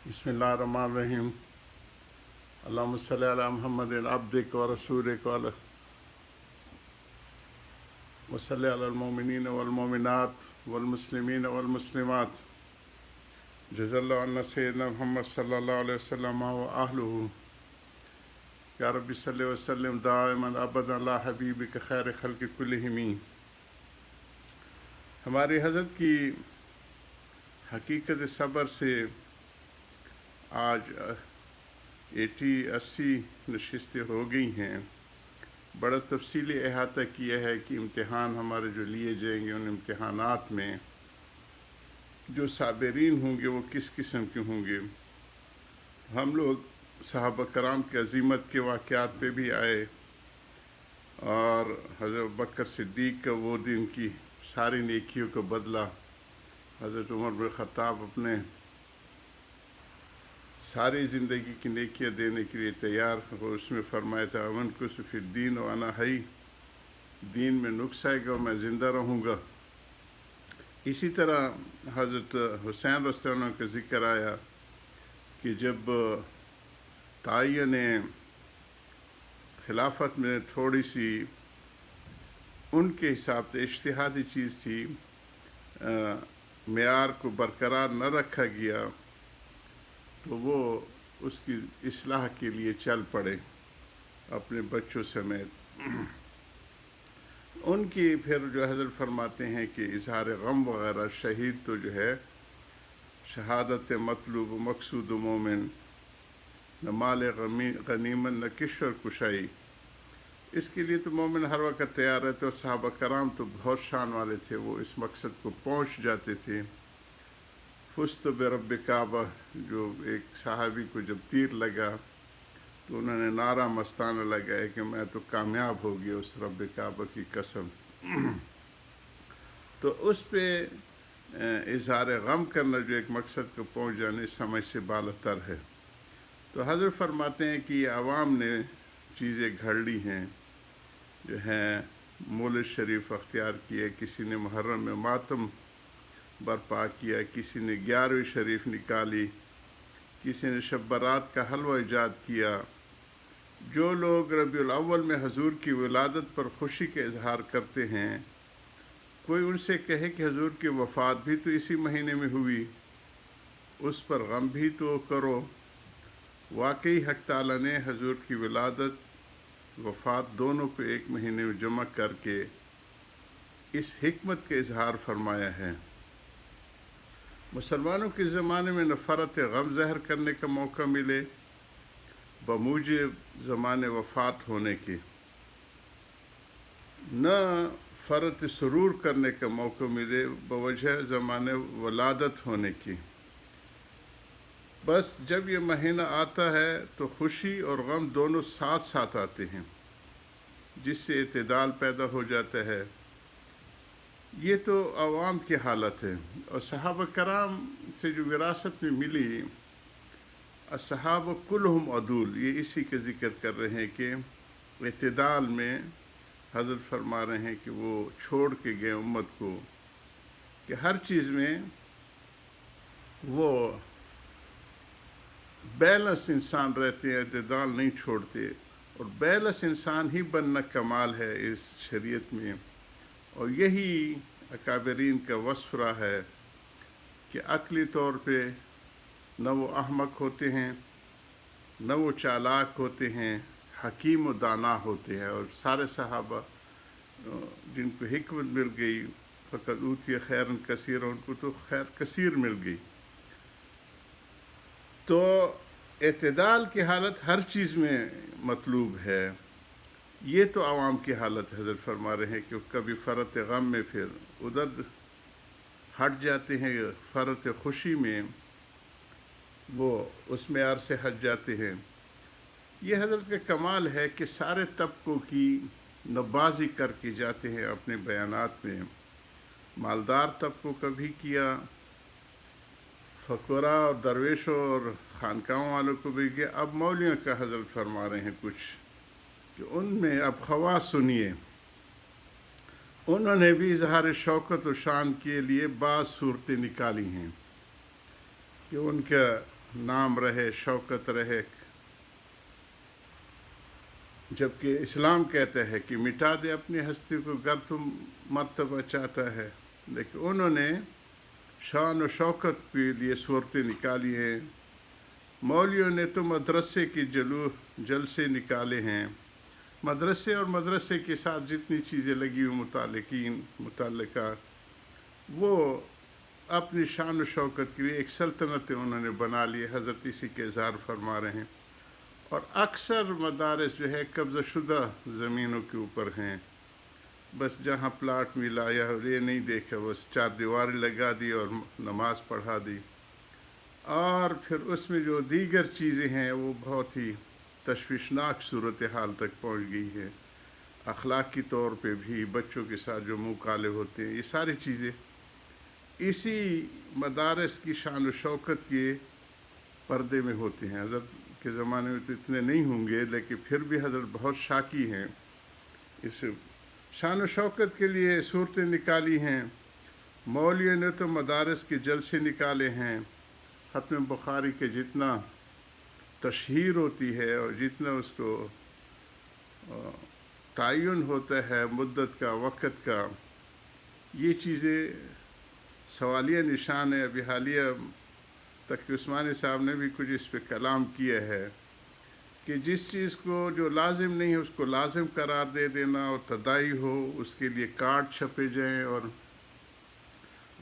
बिस्मिल्लाहिर्रहमानिर्रहीम। अल्लाहुम्मा सल्लि अला मुहम्मदिन अब्दिक व रसूलिक व सल्लि अलल मोमिनीन वल मोमिनात वल मुस्लिमीन वल मुस्लिमात। जज़ल्लाहु अन्ना सय्यदना मुहम्मद सल्लल्लाहु अलैहि वसल्लम व अहलुहु। या रब्बि सल्लि व सल्लिम दाइमन अबदन अला हबीबिक खैर खल्क़ि कुल्लिहिम। हमारी हज़रत की हकीकत सब्र से आज 80 नशिस्तें हो गई हैं। बड़ा तफसीली अहाता किया है कि इम्तिहान हमारे जो लिए जाएंगे, उन इम्तिहानात में जो साबिरीन होंगे वो किस किस्म के होंगे। हम लोग सहाबा कराम के अज़ीमत के वाक़यात पे भी आए और हज़रत बकर सिद्दीक़ का वो दिन की सारी नेकियों का बदला हज़रत उमर बिन ख़त्ताब अपने सारी ज़िंदगी की नेकियां देने के लिए तैयार हो। उसमें फरमाया था अमन को सुफ़ी दीन व अना हई, दीन में नुक्स आएगा और मैं ज़िंदा रहूँगा। इसी तरह हज़रत हुसैन रज़ियल्लाहु अन्हु का ज़िक्र आया कि जब ताइयन खिलाफत में थोड़ी सी उनके हिसाब से इज्तिहादी चीज़ थी, मेयार को बरकरार न रखा गया तो वो उसकी इस्लाह के लिए चल पड़े अपने बच्चों समेत। उनकी फिर जो हज़रत फरमाते हैं कि इज़हार गम वग़ैरह, शहीद तो जो है शहादत मतलूब मकसूद मोमिन, न माल गनीमत न किश्वर कुशाई। इसके लिए तो मोमिन हर वक्त तैयार रहते। और सहाबा कराम तो बहुत शान वाले थे, वो इस मकसद को पहुँच जाते थे। फुस्त बिरब काबा, जो एक साहबी को जब तीर लगा तो उन्होंने नारा मस्ताना लगाया कि मैं तो कामयाब हो गया उस रब काबा की कसम। तो उस पे इज़हार गम करना जो एक मकसद को पहुँच जाने समझ से बालतर है। तो हज़रत फरमाते हैं कि आवाम ने चीज़ें घड़ ली हैं, जो हैं मौलिद शरीफ अख्तियार किए, किसी ने मुहर्रम में मातम बर्पा किया, किसी ने 11वीं शरीफ निकाली, किसी ने शब बारात का हलवा ईजाद किया। जो लोग रबीउल अव्वल में हजूर की विलादत पर खुशी का इजहार करते हैं, कोई उनसे कहे कि हजूर की वफ़ात भी तो इसी महीने में हुई, उस पर गम भी तो करो। वाकई हक़ ताला ने हजूर की विलादत वफ़ात दोनों को एक महीने में जमा करके इस हिकमत का इजहार फरमाया है। मुसलमानों के ज़माने में नफ़रत गम ज़हर करने का मौका मिले बमूजिब ज़माने वफ़ात होने के, न फ़रत सुरूर करने का मौका मिले बवजह ज़माने वलादत होने की। बस जब ये महीना आता है तो खुशी और गम दोनों साथ साथ आते हैं, जिससे इत्तेदाल पैदा हो जाता है। ये तो आवाम की हालत है। और सहाबा कराम से जो विरासत में मिली, असहाब कुल्लुहुम अदूल, ये इसी के ज़िक्र कर रहे हैं कि इत्तेदाल में हज़रत फरमा रहे हैं कि वो छोड़ के गए उम्मत को कि हर चीज़ में वो बैलेंस इंसान रहते हैं, इत्तेदाल नहीं छोड़ते। और बैलेंस इंसान ही बनना कमाल है इस शरीयत में। और यही अकाबरीन का वस्फ़ रहा है कि अक़ली तौर पे न वो अहमक होते हैं, न वो चालाक होते हैं, हकीम व दाना होते हैं। और सारे सहाबा जिनको हिकमत मिल गई, फ़क़त ऊतिया खैरन कसीर, उनको तो खैर कसीर मिल गई। तो इत्तेदाल की हालत हर चीज़ में मतलूब है। ये तो आवाम की हालत हज़रत फरमा रहे हैं कि कभी फ़रत गम में फिर उधर हट जाते हैं, फ़रत खुशी में वो उस मेयार से हट जाते हैं। ये हज़रत का कमाल है कि सारे तबकों की नबाजी करके जाते हैं अपने बयानात में। मालदार तबकों का भी किया, फ़क़रा और दरवेशों और खानकाहों वालों को भी किया। अब मौलियों का हज़रत फरमा रहे हैं कुछ कि उनमें अब ख़वास सुनिए। उन्होंने भी इज़हार शौकत और शान के लिए बाज़ सूरतें निकाली हैं कि उनका नाम रहे, शौकत रहे, जबकि इस्लाम कहता है कि मिटा दे अपनी हस्ती को गर तुम मर्तबा चाहता है। लेकिन उन्होंने शान और शौकत के लिए सूरतें निकाली हैं। मौलियों ने तो मदरसे की जलसे निकाले हैं। मदरसे और मदरसे के साथ जितनी चीज़ें लगी हुई मुतल्लिका, वो अपनी शान और शौकत के लिए एक सल्तनत उन्होंने बना ली। हज़रत इसी के इज़हार फरमा रहे हैं। और अक्सर मदारस जो है कब्ज़ा शुदा ज़मीनों के ऊपर हैं। बस जहाँ प्लाट मिला या ये नहीं देखा, बस चार दीवारें लगा दी और नमाज पढ़ा दी। और फिर उसमें जो दीगर चीज़ें हैं वो बहुत ही तशवीशनाक सूरत हाल तक पहुँच गई है। अखलाकी तौर पे भी बच्चों के साथ जो मुँह काले होते हैं, ये सारी चीज़ें इसी मदारस की शान व शौकत के पर्दे में होते हैं। हज़रत के ज़माने में तो इतने नहीं होंगे, लेकिन फिर भी हज़रत बहुत शाकी हैं। इस शान व शौकत के लिए सूरतें निकाली हैं। मौलियों ने तो मदारस के जलसे निकाले हैं। ख़त्म बुखारी के जितना तशहीर होती है और जितना उसको तयन होता है मुद्दत का, वक़्त का, ये चीज़ें सवालिया निशान है। अभी हालिया तक उस्मानी साहब ने भी कुछ इस पे कलाम किया है कि जिस चीज़ को जो लाजिम नहीं है उसको लाजिम करार दे देना, और तदाई हो, उसके लिए कार्ड छपे जाएं और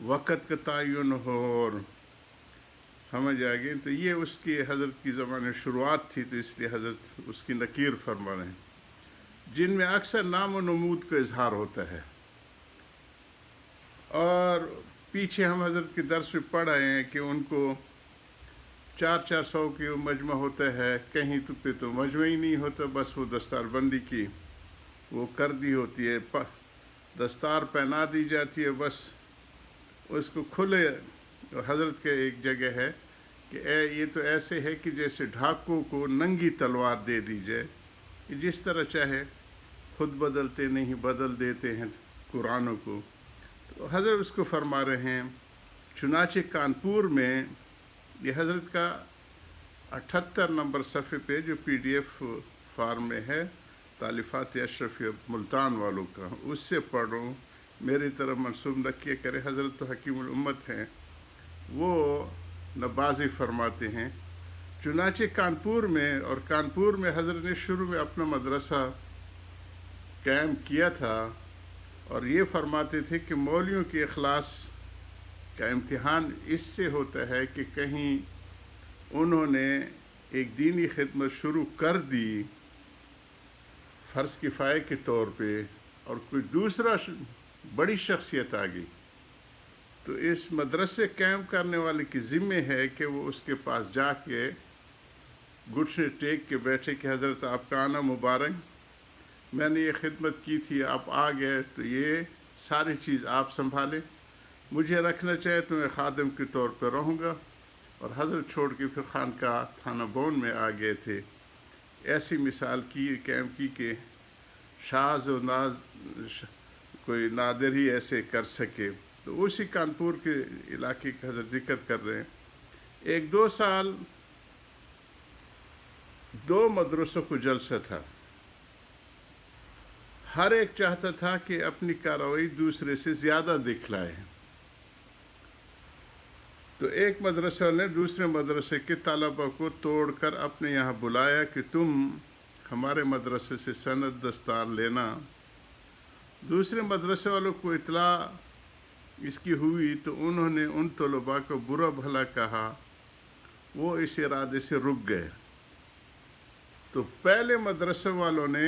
वक़्त का तयन हो, और समझ आ गई। तो ये उसकी हज़रत की ज़माने शुरुआत थी, तो इसलिए हज़रत उसकी नकीर फरमा रहे हैं, जिनमें अक्सर नाम व नमूद का इजहार होता है। और पीछे हम हज़रत के दर्स में पढ़ आए हैं कि उनको 400 की मजमा होता है, कहीं तो मजमा ही नहीं होता, बस वो दस्तारबंदी की वो कर दी होती है, दस्तार पहना दी जाती है, बस उसको खुले। हज़रत के एक जगह है कि ये तो ऐसे है कि जैसे ढाकों को नंगी तलवार दे दी जाए, कि जिस तरह चाहे खुद बदलते नहीं, बदल देते हैं कुरानों को। तो हज़रत उसको फरमा रहे हैं। चुनाचे कानपुर में ये हज़रत का 78 नंबर सफ़े पे जो PDF फार्म में है, तालिफ़ात अशरफ मुल्तान वालों का, उससे पढ़ रहा हूँ। मेरी तरफ मंसूब न किया करे, हज़रत तो हकीमुल उम्मत हैं, वो नबाजी फरमाते हैं। चुनाचे कानपुर में, और कानपुर में हज़रत ने शुरू में अपना मदरसा कायम किया था, और ये फरमाते थे कि मौलियों के इखलास का इम्तिहान इससे होता है कि कहीं उन्होंने एक दीनी खिदमत शुरू कर दी फ़र्ज़ किफ़ाये के तौर पे, और कोई दूसरा बड़ी शख्सियत आ गई, तो इस मदरसे कायम करने वाले की ज़िम्मे है कि वो उसके पास जाके घुटने टेक के बैठे कि हज़रत आपका आना मुबारक, मैंने ये खिदमत की थी, आप आ गए, तो ये सारी चीज़ आप संभालें, मुझे रखना चाहे तो मैं खादिम के तौर पर रहूँगा। और हज़रत छोड़ के फिर खानका थाना बोन में आ गए थे। ऐसी मिसाल की कायम की कि शाज और नाज कोई नादिर ही ऐसे कर सके। तो उसी कानपुर के इलाके का हज़रत ज़िक्र कर रहे हैं। 1-2 साल 2 मदरसों को जलसा था। हर एक चाहता था कि अपनी कार्रवाई दूसरे से ज़्यादा दिखलाए। तो एक मदरसा ने दूसरे मदरसे के तलबा को तोड़कर अपने यहाँ बुलाया कि तुम हमारे मदरसे से सनद दस्तार लेना। दूसरे मदरसे वालों को इतला इसकी हुई तो उन्होंने उन तलबा को बुरा भला कहा, वो इस इरादे से रुक गए। तो पहले मदरसे वालों ने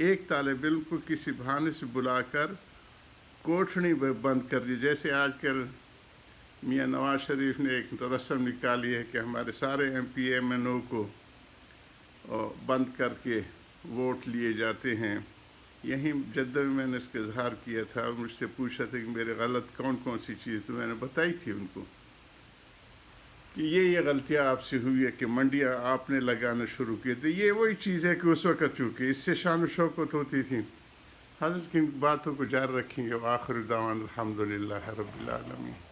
एक तालिब इल्म को किसी बहाने से बुलाकर कोठड़ी में बंद कर दी। जैसे आजकल मियाँ नवाज शरीफ ने एक रस्म निकाली है कि हमारे सारे MP MNO को बंद करके वोट लिए जाते हैं। यहीं जद्दा में मैंने इसका इजहार किया था, मुझसे पूछा था कि मेरे गलत कौन कौन सी चीज़, तो मैंने बताई थी उनको कि ये गलतियाँ आपसे हुई है कि मंडियाँ आपने लगाना शुरू किए थे। ये वही चीज़ है कि उस वक़्त चूँकि इससे शान शौकत होती थी। हज़रत की बातों को जारी रखेंगे। आखिर दावान अल्हम्दुलिल्लाह रब्बिल आलमीन।